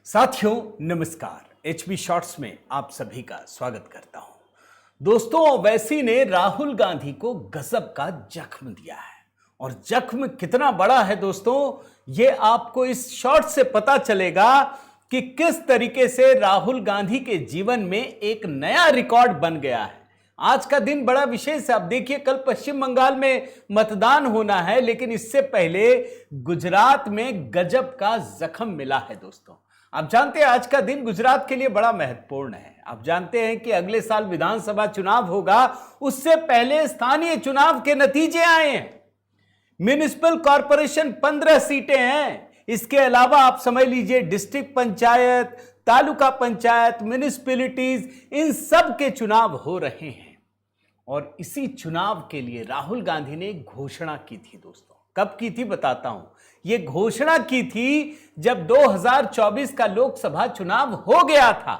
साथियों नमस्कार। HB shorts में आप सभी का स्वागत करता हूं। दोस्तों, ओवैसी ने राहुल गांधी को गजब का जख्म दिया है और जख्म कितना बड़ा है दोस्तों, ये आपको इस शॉर्ट से पता चलेगा कि किस तरीके से राहुल गांधी के जीवन में एक नया रिकॉर्ड बन गया है। आज का दिन बड़ा विशेष है। अब देखिए, कल पश्चिम बंगाल में मतदान होना है, लेकिन इससे पहले गुजरात में गजब का जख्म मिला है दोस्तों। आप जानते हैं आज का दिन गुजरात के लिए बड़ा महत्वपूर्ण है। आप जानते हैं कि अगले साल विधानसभा चुनाव होगा, उससे पहले स्थानीय चुनाव के नतीजे आए हैं। म्युनिसिपल कॉरपोरेशन 15 सीटें हैं। इसके अलावा आप समझ लीजिए डिस्ट्रिक्ट पंचायत, तालुका पंचायत, म्युनिसिपैलिटीज, इन सब के चुनाव हो रहे हैं। और इसी चुनाव के लिए राहुल गांधी ने घोषणा की थी दोस्तों। कब की थी बताता हूं। यह घोषणा की थी जब 2024 का लोकसभा चुनाव हो गया था।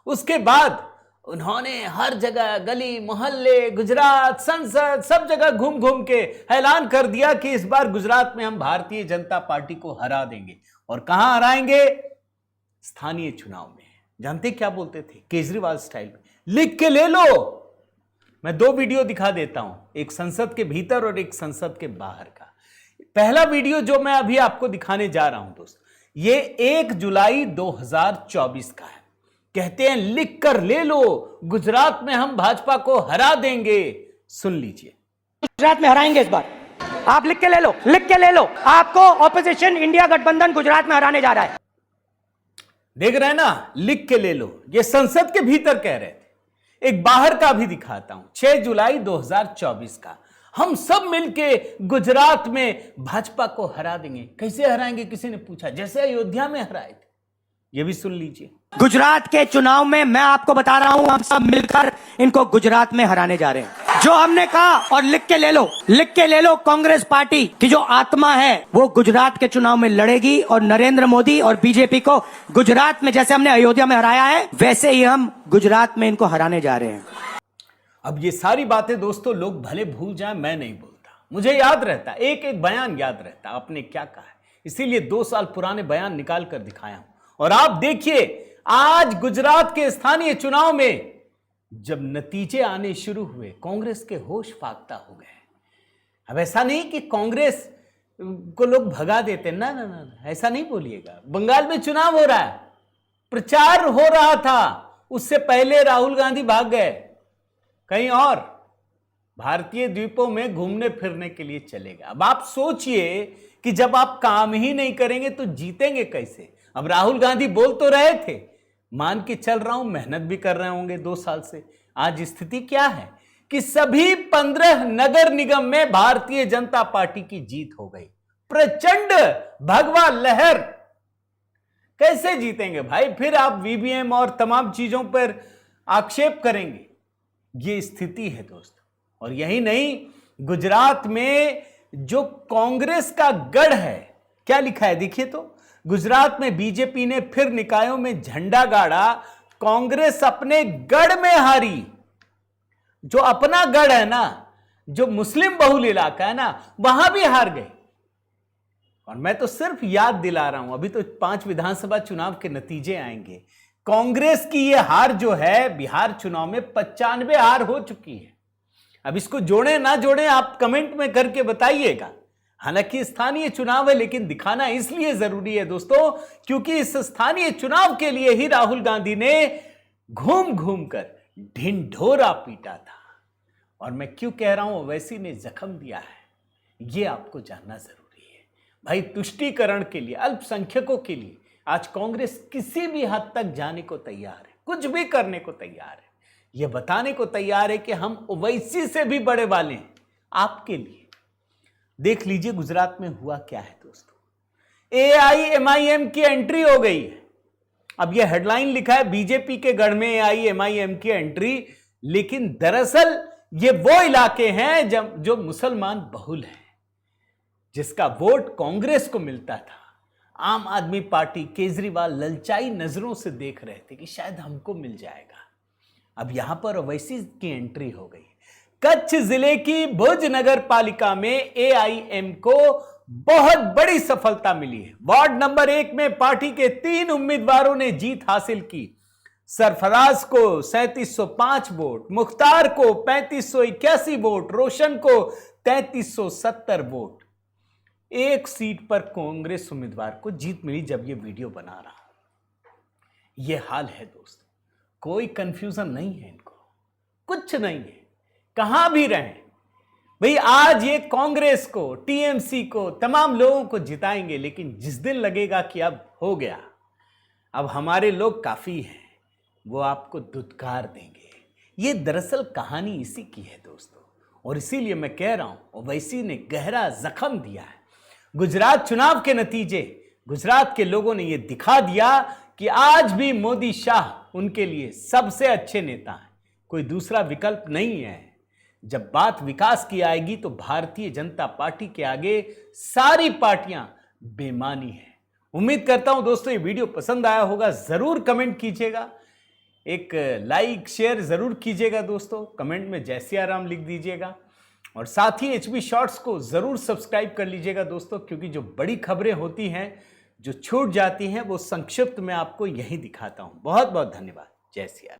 उसके बाद उन्होंने हर जगह, गली मोहल्ले, गुजरात, संसद, सब जगह घूम घूम के ऐलान कर दिया कि इस बार गुजरात में हम भारतीय जनता पार्टी को हरा देंगे। और कहां हराएंगे? स्थानीय चुनाव में। जानते क्या बोलते थे? केजरीवाल स्टाइल में, लिख के ले लो। मैं 2 वीडियो दिखा देता हूं, एक संसद के भीतर और एक संसद के बाहर का। पहला वीडियो जो मैं अभी आपको दिखाने जा रहा हूं दोस्त, ये 1 जुलाई 2024 का है। कहते हैं लिख कर ले लो, गुजरात में हम भाजपा को हरा देंगे। सुन लीजिए। गुजरात में हराएंगे इस बार। आप लिख के ले लो, लिख के ले लो। आपको ऑपोजिशन इंडिया गठबंधन गुजरात में हराने जा रहा है। देख रहे हैं ना, लिख के ले लो। ये संसद के भीतर कह रहे थे। एक बाहर का भी दिखाता हूं, 6 जुलाई 2024 का। हम सब मिलके गुजरात में भाजपा को हरा देंगे। कैसे हराएंगे? किसी ने पूछा। जैसे अयोध्या में हराए थे। ये भी सुन लीजिए। गुजरात के चुनाव में मैं आपको बता रहा हूं, हम सब मिलकर इनको गुजरात में हराने जा रहे हैं। जो हमने कहा, और लिख के ले लो, लिख के ले लो। कांग्रेस पार्टी की जो आत्मा है वो गुजरात के चुनाव में लड़ेगी और नरेंद्र मोदी और बीजेपी को गुजरात में, जैसे हमने अयोध्या में हराया है, वैसे ही हम गुजरात में इनको हराने जा रहे हैं। अब ये सारी बातें दोस्तों लोग भले भूल जाएं, मैं नहीं बोलता। मुझे याद रहता, एक एक बयान याद रहता आपने क्या कहा है। इसीलिए 2 साल पुराने बयान निकाल कर दिखाया हूं। और आप देखिए, आज गुजरात के स्थानीय चुनाव में जब नतीजे आने शुरू हुए, कांग्रेस के होश फाख्ता हो गए। अब ऐसा नहीं कि कांग्रेस को लोग भगा देते, ना ना ना, ऐसा नहीं बोलिएगा। बंगाल में चुनाव हो रहा है, प्रचार हो रहा था, उससे पहले राहुल गांधी भाग गए कहीं और, भारतीय द्वीपों में घूमने फिरने के लिए चले गए। अब आप सोचिए कि जब आप काम ही नहीं करेंगे तो जीतेंगे कैसे? अब राहुल गांधी बोल तो रहे थे, मान के चल रहा हूं मेहनत भी कर रहे होंगे 2 साल से। आज स्थिति क्या है कि सभी 15 नगर निगम में भारतीय जनता पार्टी की जीत हो गई। प्रचंड भगवा लहर। कैसे जीतेंगे भाई? फिर आप वीवीएम और तमाम चीजों पर आक्षेप करेंगे। ये स्थिति है दोस्तों। और यही नहीं, गुजरात में जो कांग्रेस का गढ़ है, क्या लिखा है देखिए तो। गुजरात में बीजेपी ने फिर निकायों में झंडा गाड़ा, कांग्रेस अपने गढ़ में हारी। जो अपना गढ़ है ना, जो मुस्लिम बहुल इलाका है ना, वहां भी हार गए। और मैं तो सिर्फ याद दिला रहा हूं, अभी तो 5 विधानसभा चुनाव के नतीजे आएंगे। कांग्रेस की यह हार जो है बिहार चुनाव में 95 हार हो चुकी है। अब इसको जोड़े ना जोड़े आप कमेंट में करके बताइएगा। हालांकि स्थानीय चुनाव है, लेकिन दिखाना इसलिए जरूरी है दोस्तों क्योंकि इस स्थानीय चुनाव के लिए ही राहुल गांधी ने घूम घूम कर ढिंढोरा पीटा था। और मैं क्यों कह रहा हूं ओवैसी ने जख्म दिया है, यह आपको जानना जरूरी है भाई। तुष्टीकरण के लिए, अल्पसंख्यकों के लिए आज कांग्रेस किसी भी हद तक जाने को तैयार है, कुछ भी करने को तैयार है। यह बताने को तैयार है कि हम ओवैसी से भी बड़े वाले हैं आपके लिए। देख लीजिए गुजरात में हुआ क्या है दोस्तों। एआईएमआईएम की एंट्री हो गई है। अब यह हेडलाइन लिखा है बीजेपी के गढ़ में एआईएमआईएम की एंट्री, लेकिन दरअसल ये वो इलाके हैं जो मुसलमान बहुल हैं, जिसका वोट कांग्रेस को मिलता था। आम आदमी पार्टी, केजरीवाल ललचाई नजरों से देख रहे थे कि शायद हमको मिल जाएगा। अब यहां पर ओवैसी की एंट्री हो गई। कच्छ जिले की भुज नगर पालिका में एआईएम को बहुत बड़ी सफलता मिली है। वार्ड नंबर 1 में पार्टी के 3 उम्मीदवारों ने जीत हासिल की। सरफराज को 3705 वोट, मुख्तार को 3581 वोट, रोशन को 3370 वोट। एक सीट पर कांग्रेस उम्मीदवार को जीत मिली जब यह वीडियो बना रहा हूं। यह हाल है दोस्तों, कोई कंफ्यूजन नहीं है, इनको कुछ नहीं है, कहां भी रहें भाई। आज ये कांग्रेस को, टीएमसी को, तमाम लोगों को जिताएंगे, लेकिन जिस दिन लगेगा कि अब हो गया, अब हमारे लोग काफी हैं, वो आपको धुतकार देंगे। ये दरअसल कहानी इसी की है दोस्तों, और इसीलिए मैं कह रहा हूं, ओवैसी ने गहरा जख्म दिया है। गुजरात चुनाव के नतीजे, गुजरात के लोगों ने यह दिखा दिया कि आज भी मोदी शाह उनके लिए सबसे अच्छे नेता हैं, कोई दूसरा विकल्प नहीं है। जब बात विकास की आएगी तो भारतीय जनता पार्टी के आगे सारी पार्टियां बेमानी है। उम्मीद करता हूं दोस्तों ये वीडियो पसंद आया होगा, जरूर कमेंट कीजिएगा, एक लाइक शेयर जरूर कीजिएगा दोस्तों, कमेंट में जय सिया राम लिख दीजिएगा, और साथ ही एचबी शॉर्ट्स को जरूर सब्सक्राइब कर लीजिएगा दोस्तों, क्योंकि जो बड़ी खबरें होती हैं, जो छूट जाती हैं, वो संक्षिप्त में आपको यही दिखाता हूं। बहुत बहुत धन्यवाद। जय सिया राम।